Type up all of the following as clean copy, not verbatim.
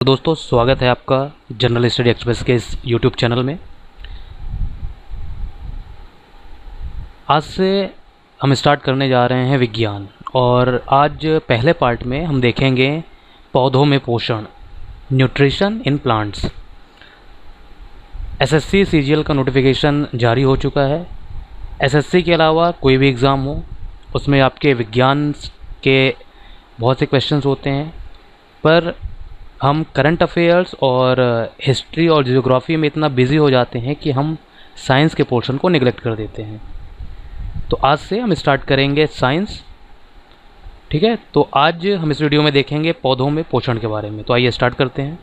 तो दोस्तों स्वागत है आपका जनरल स्टडी एक्सप्रेस के इस यूट्यूब चैनल में। आज से हम स्टार्ट करने जा रहे हैं विज्ञान, और आज पहले पार्ट में हम देखेंगे पौधों में पोषण, nutrition in plants. SSC CGL का नोटिफिकेशन जारी हो चुका है। एसएससी के अलावा कोई भी एग्ज़ाम हो उसमें आपके विज्ञान के बहुत से क्वेश्चंस होते हैं, पर हम करंट अफेयर्स और हिस्ट्री और जियोग्राफी में इतना बिजी हो जाते हैं कि हम साइंस के पोर्शन को निगलेक्ट कर देते हैं। तो आज से हम स्टार्ट करेंगे साइंस, ठीक है। तो आज हम इस वीडियो में देखेंगे पौधों में पोषण के बारे में। तो आइए स्टार्ट करते हैं।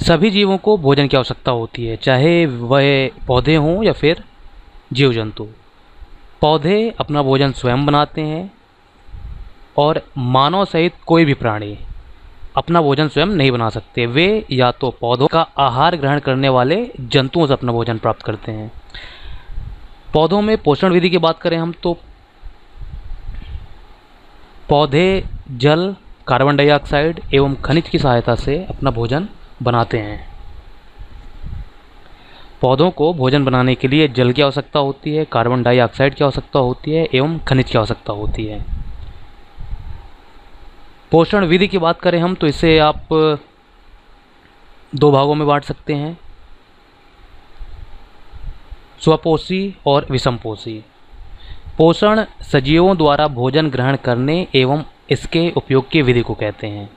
सभी जीवों को भोजन की आवश्यकता होती है, चाहे वह पौधे हों या फिर जीव जंतु। पौधे अपना भोजन स्वयं बनाते हैं और मानव सहित कोई भी प्राणी अपना भोजन स्वयं नहीं बना सकते। वे या तो पौधों का आहार ग्रहण करने वाले जंतुओं से अपना भोजन प्राप्त करते हैं। पौधों में पोषण विधि की बात करें हम तो पौधे जल, कार्बन डाइऑक्साइड एवं खनिज की सहायता से अपना भोजन बनाते हैं। पौधों को भोजन बनाने के लिए जल की आवश्यकता होती है, कार्बन डाइऑक्साइड की आवश्यकता होती है एवं खनिज की आवश्यकता होती है। पोषण विधि की बात करें हम तो इसे आप दो भागों में बांट सकते हैं, स्वपोषी और विषमपोषी। पोषण सजीवों द्वारा भोजन ग्रहण करने एवं इसके उपयोग की विधि को कहते हैं,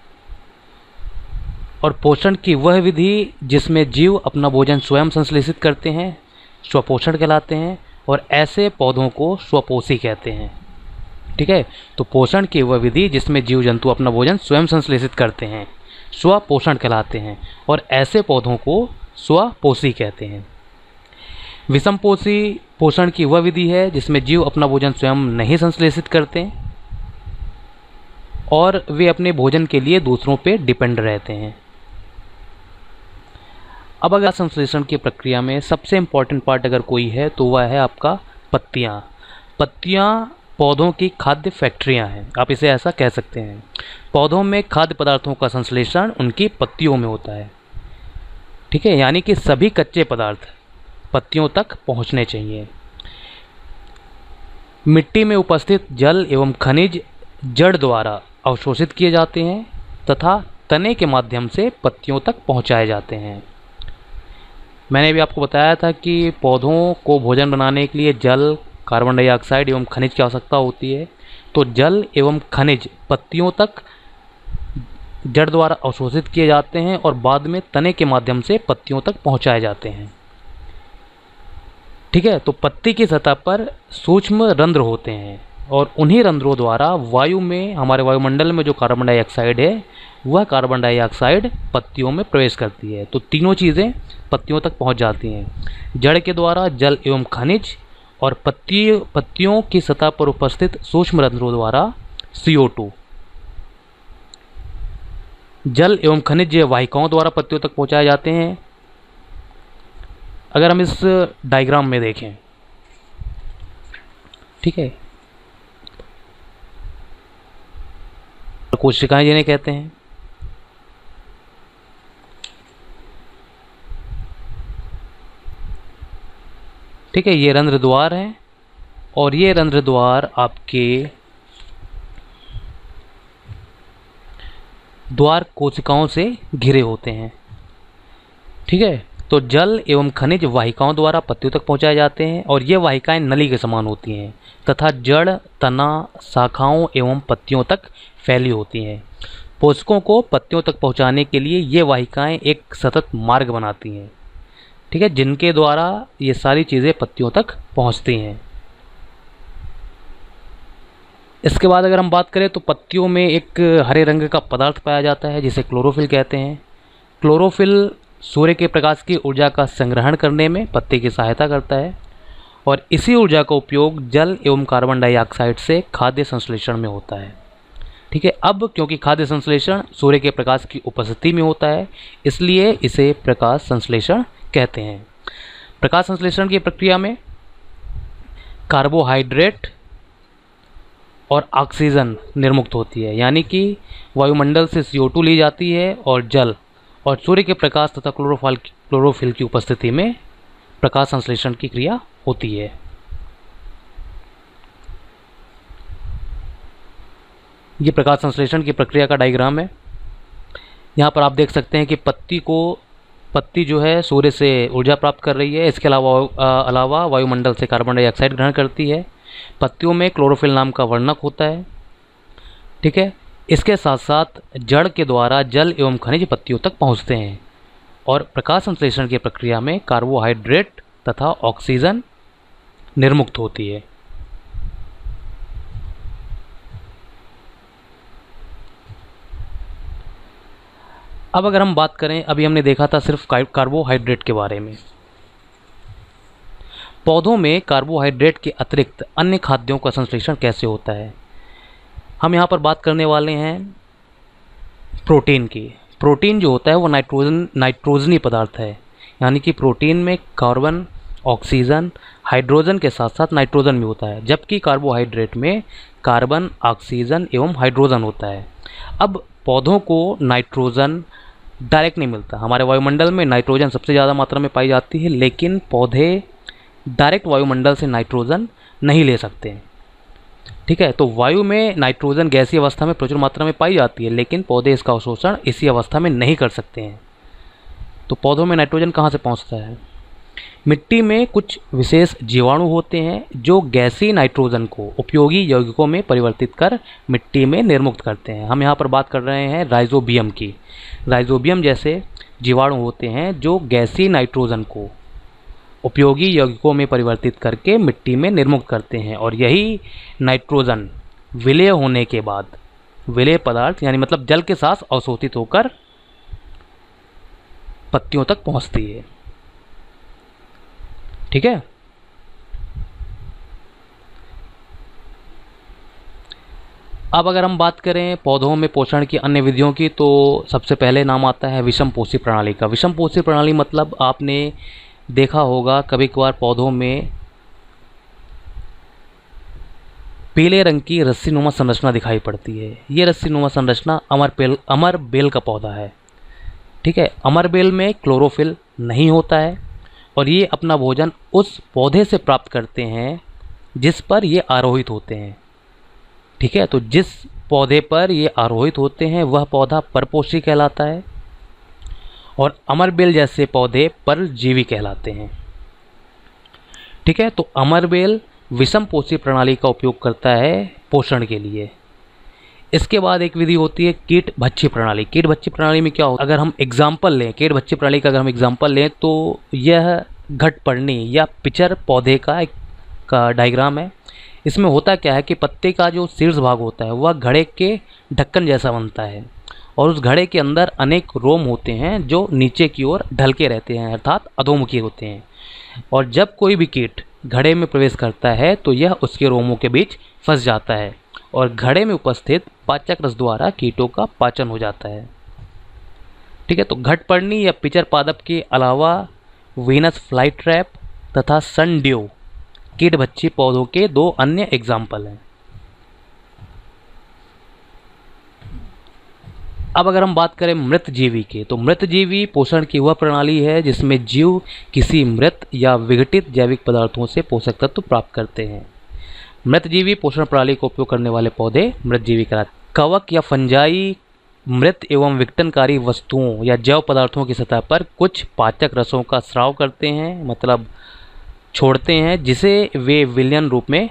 और पोषण की वह विधि जिसमें जीव अपना भोजन स्वयं संश्लेषित करते हैं स्वपोषण कहलाते हैं, और ऐसे पौधों को स्वपोषी कहते हैं, ठीक है। तो पोषण की वह विधि जिसमें जीव जंतु अपना भोजन स्वयं संश्लेषित करते हैं स्वपोषण कहलाते हैं, और ऐसे पौधों को स्वपोषी कहते हैं। विषमपोषी पोषण की वह विधि है जिसमें जीव अपना भोजन स्वयं नहीं संश्लेषित करते और वे अपने भोजन के लिए दूसरों पर डिपेंड रहते हैं। अब अगर संश्लेषण की प्रक्रिया में सबसे इम्पॉर्टेंट पार्ट अगर कोई है तो वह है आपका पत्तियाँ। पत्तियाँ पौधों की खाद्य फैक्ट्रियां हैं, आप इसे ऐसा कह सकते हैं। पौधों में खाद्य पदार्थों का संश्लेषण उनकी पत्तियों में होता है, ठीक है। यानी कि सभी कच्चे पदार्थ पत्तियों तक पहुंचने चाहिए। मिट्टी में उपस्थित जल एवं खनिज जड़ द्वारा अवशोषित किए जाते हैं तथा तने के माध्यम से पत्तियों तक पहुंचाए जाते हैं। मैंने भी आपको बताया था कि पौधों को भोजन बनाने के लिए जल, कार्बन डाइऑक्साइड एवं खनिज की आवश्यकता होती है। तो जल एवं खनिज पत्तियों तक जड़ द्वारा अवशोषित किए जाते हैं और बाद में तने के माध्यम से पत्तियों तक पहुंचाए जाते हैं, ठीक है। तो पत्ती की सतह पर सूक्ष्म रंध्र होते हैं और उन्हीं रंध्रों द्वारा वायु में, हमारे वायुमंडल में जो कार्बन डाइऑक्साइड है वह कार्बन डाइऑक्साइड पत्तियों में प्रवेश करती है। तो तीनों चीज़ें पत्तियों तक पहुंच जाती हैं, जड़ के द्वारा जल एवं खनिज, और पत्तियों की सतह पर उपस्थित सूक्ष्म रंध्रों द्वारा CO2। जल एवं खनिज वाहिकाओं द्वारा पत्तियों तक पहुंचाए जाते हैं। अगर हम इस डायग्राम में देखें, ठीक है, कोशिकाएं जिन्हें कहते हैं, ठीक है, ये रंध्र द्वार हैं और ये रंध्र द्वार आपके द्वार कोशिकाओं से घिरे होते हैं, ठीक है। तो जल एवं खनिज वाहिकाओं द्वारा पत्तियों तक पहुंचाए जाते हैं और ये वाहिकाएं नली के समान होती हैं तथा जड़, तना, शाखाओं एवं पत्तियों तक फैली होती हैं। पोषकों को पत्तियों तक पहुंचाने के लिए ये वाहिकाएं एक सतत मार्ग बनाती हैं, ठीक है, जिनके द्वारा ये सारी चीज़ें पत्तियों तक पहुंचती हैं। इसके बाद अगर हम बात करें तो पत्तियों में एक हरे रंग का पदार्थ पाया जाता है जिसे क्लोरोफिल कहते हैं। क्लोरोफिल सूर्य के प्रकाश की ऊर्जा का संग्रहण करने में पत्ती की सहायता करता है और इसी ऊर्जा का उपयोग जल एवं कार्बन डाइऑक्साइड से खाद्य संश्लेषण में होता है, ठीक है। अब क्योंकि खाद्य संश्लेषण सूर्य के प्रकाश की उपस्थिति में होता है इसलिए इसे प्रकाश संश्लेषण कहते हैं। प्रकाश संश्लेषण की प्रक्रिया में कार्बोहाइड्रेट और ऑक्सीजन निर्मुक्त होती है, यानी कि वायुमंडल से CO2 ली जाती है और जल और सूर्य के प्रकाश तथा क्लोरोफिल की उपस्थिति में प्रकाश संश्लेषण की क्रिया होती है। ये प्रकाश संश्लेषण की प्रक्रिया का डायग्राम है। यहाँ पर आप देख सकते हैं कि पत्ती जो है सूर्य से ऊर्जा प्राप्त कर रही है। इसके अलावा वायुमंडल से कार्बन डाइऑक्साइड ग्रहण करती है। पत्तियों में क्लोरोफिल नाम का वर्णक होता है। ठीक है, इसके साथ साथ जड़ के द्वारा जल एवं खनिज पत्तियों तक पहुँचते हैं और प्रकाश संश्लेषण की प्रक्रिया में कार्बोहाइड्रेट तथा ऑक्सीजन निर्मुक्त होती है। अब अगर हम बात करें, अभी हमने देखा था सिर्फ कार्बोहाइड्रेट के बारे में। पौधों में कार्बोहाइड्रेट के अतिरिक्त अन्य खाद्यों का संश्लेषण कैसे होता है, हम यहाँ पर बात करने वाले हैं प्रोटीन की। प्रोटीन जो होता है वो नाइट्रोजनी पदार्थ है, यानी कि प्रोटीन में कार्बन, ऑक्सीजन, हाइड्रोजन के साथ साथ नाइट्रोजन भी होता है, जबकि कार्बोहाइड्रेट में कार्बन, ऑक्सीजन एवं हाइड्रोजन होता है। अब पौधों को नाइट्रोजन डायरेक्ट नहीं मिलता। हमारे वायुमंडल में नाइट्रोजन सबसे ज़्यादा मात्रा में पाई जाती है, लेकिन पौधे डायरेक्ट वायुमंडल से नाइट्रोजन नहीं ले सकते। ठीक है, तो वायु में नाइट्रोजन गैसीय अवस्था में प्रचुर मात्रा में पाई जाती है, लेकिन पौधे इसका अवशोषण इसी अवस्था में नहीं कर सकते हैं। तो पौधों में नाइट्रोजन कहाँ से पहुँचता है? मिट्टी में कुछ विशेष जीवाणु होते हैं जो गैसीय नाइट्रोजन को उपयोगी यौगिकों में परिवर्तित कर मिट्टी में निर्मुक्त करते हैं। हम यहाँ पर बात कर रहे हैं राइजोबियम की। राइजोबियम जैसे जीवाणु होते हैं जो गैसीय नाइट्रोजन को उपयोगी यौगिकों में परिवर्तित करके मिट्टी में निर्मुक्त करते हैं, और यही नाइट्रोजन विलय होने के बाद, विलय पदार्थ यानी मतलब जल के साथ अवशोषित होकर पत्तियों तक पहुँचती है। ठीक है, अब अगर हम बात करें पौधों में पोषण की अन्य विधियों की, तो सबसे पहले नाम आता है विषमपोषी प्रणाली का। विषमपोषी प्रणाली मतलब आपने देखा होगा कभी कभार पौधों में पीले रंग की रस्सीनुमा संरचना दिखाई पड़ती है। ये रस्सीनुमा संरचना अमर बेल का पौधा है। ठीक है, अमर बेल में क्लोरोफिल नहीं होता है और ये अपना भोजन उस पौधे से प्राप्त करते हैं जिस पर ये आरोहित होते हैं। ठीक है, तो जिस पौधे पर ये आरोहित होते हैं वह पौधा परपोषी कहलाता है और अमरबेल जैसे पौधे परजीवी कहलाते हैं। ठीक है, तो अमरबेल विषमपोषी प्रणाली का उपयोग करता है पोषण के लिए। इसके बाद एक विधि होती है कीट भक्षी प्रणाली। कीट भक्षी प्रणाली में क्या होता है, अगर हम एग्जाम्पल लें कीट भक्षी प्रणाली का, अगर हम एग्जाम्पल लें तो यह घटपर्णी या पिचर पौधे का एक डायग्राम है। इसमें होता क्या है कि पत्ते का जो शीर्ष भाग होता है वह घड़े के ढक्कन जैसा बनता है और उस घड़े के अंदर अनेक रोम होते हैं जो नीचे की ओर ढलके रहते हैं, अर्थात अधोमुखी होते हैं। और जब कोई भी कीट घड़े में प्रवेश करता है तो यह उसके रोमों के बीच फंस जाता है और घड़े में उपस्थित पाचक रस द्वारा कीटों का पाचन हो जाता है। ठीक है, तो घटपर्णी या पिचर पादप के अलावा वीनस फ्लाई ट्रैप तथा सनड्यू कीट भक्षी पौधों के दो अन्य एग्जाम्पल हैं। अब अगर हम बात करें मृत जीवी की, तो मृत जीवी पोषण की वह प्रणाली है जिसमें जीव किसी मृत या विघटित जैविक पदार्थों से पोषक तत्व प्राप्त करते हैं। मृत जीवी पोषण प्रणाली का उपयोग करने वाले पौधे मृत जीवी कहलाते हैं। कवक या फंजाई मृत एवं विघटनकारी वस्तुओं या जैव पदार्थों की सतह पर कुछ पाचक रसों का स्राव करते हैं, मतलब छोड़ते हैं, जिसे वे विलयन रूप में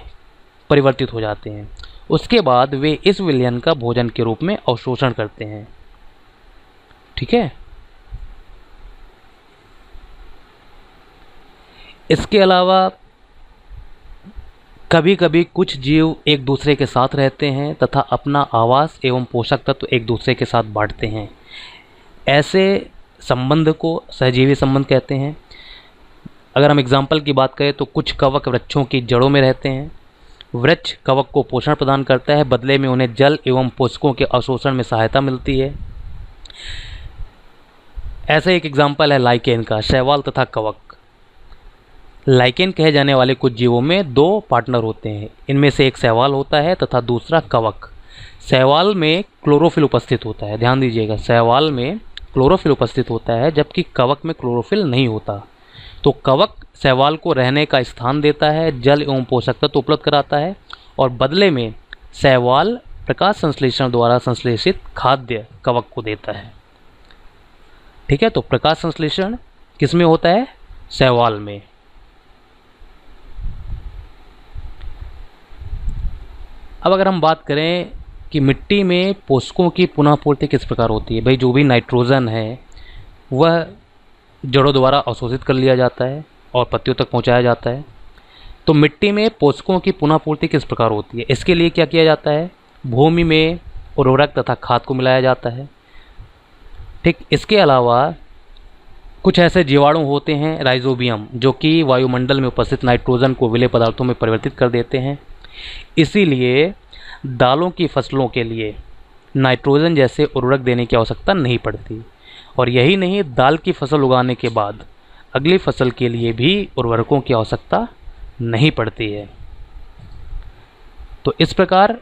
परिवर्तित हो जाते हैं। उसके बाद वे इस विलयन का भोजन के रूप में अवशोषण करते हैं। ठीक है, इसके अलावा कभी कभी कुछ जीव एक दूसरे के साथ रहते हैं तथा अपना आवास एवं पोषक तत्व एक दूसरे के साथ बांटते हैं। ऐसे संबंध को सहजीवी संबंध कहते हैं। अगर हम एग्जाम्पल की बात करें तो कुछ कवक वृक्षों की जड़ों में रहते हैं। वृक्ष कवक को पोषण प्रदान करता है, बदले में उन्हें जल एवं पोषकों के अवशोषण में सहायता मिलती है। ऐसा एक एग्जाम्पल है लाइकेन का, शैवाल तथा कवक। लाइकेन कहे जाने वाले कुछ जीवों में दो पार्टनर होते हैं। इनमें से एक शैवाल होता है तथा दूसरा कवक। शैवाल में क्लोरोफिल उपस्थित होता है, ध्यान दीजिएगा, शैवाल में क्लोरोफिल उपस्थित होता है जबकि कवक में क्लोरोफिल नहीं होता। तो कवक शैवाल को रहने का स्थान देता है, जल एवं पोषक तत्व उपलब्ध कराता है और बदले में शैवाल प्रकाश संश्लेषण द्वारा संश्लेषित खाद्य कवक को देता है। ठीक है, तो प्रकाश संश्लेषण किस में होता है? शैवाल में। अब अगर हम बात करें कि मिट्टी में पोषकों की पुनः पूर्ति किस प्रकार होती है, भाई जो भी नाइट्रोजन है वह जड़ों द्वारा अवशोषित कर लिया जाता है और पत्तियों तक पहुंचाया जाता है। तो मिट्टी में पोषकों की पुनः पूर्ति किस प्रकार होती है? इसके लिए क्या किया जाता है? भूमि में उर्वरक तथा खाद को मिलाया जाता है। ठीक, इसके अलावा कुछ ऐसे जीवाणु होते हैं राइजोबियम, जो कि वायुमंडल में उपस्थित नाइट्रोजन को विलेय पदार्थों में परिवर्तित कर देते हैं। इसीलिए दालों की फसलों के लिए नाइट्रोजन जैसे उर्वरक देने की आवश्यकता नहीं पड़ती। और यही नहीं, दाल की फसल उगाने के बाद अगली फसल के लिए भी उर्वरकों की आवश्यकता नहीं पड़ती है। तो इस प्रकार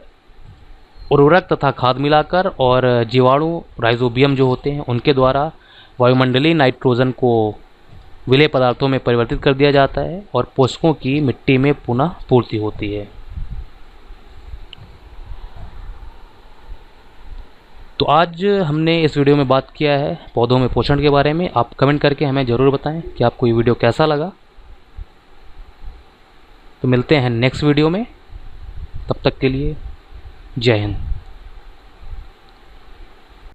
उर्वरक तथा खाद मिलाकर और जीवाणु राइजोबियम जो होते हैं उनके द्वारा वायुमंडलीय नाइट्रोजन को विलेय पदार्थों में परिवर्तित कर दिया जाता है और पोषकों की मिट्टी में पुनः पूर्ति होती है। तो आज हमने इस वीडियो में बात किया है पौधों में पोषण के बारे में। आप कमेंट करके हमें ज़रूर बताएं कि आपको ये वीडियो कैसा लगा। तो मिलते हैं नेक्स्ट वीडियो में, तब तक के लिए जय हिंद।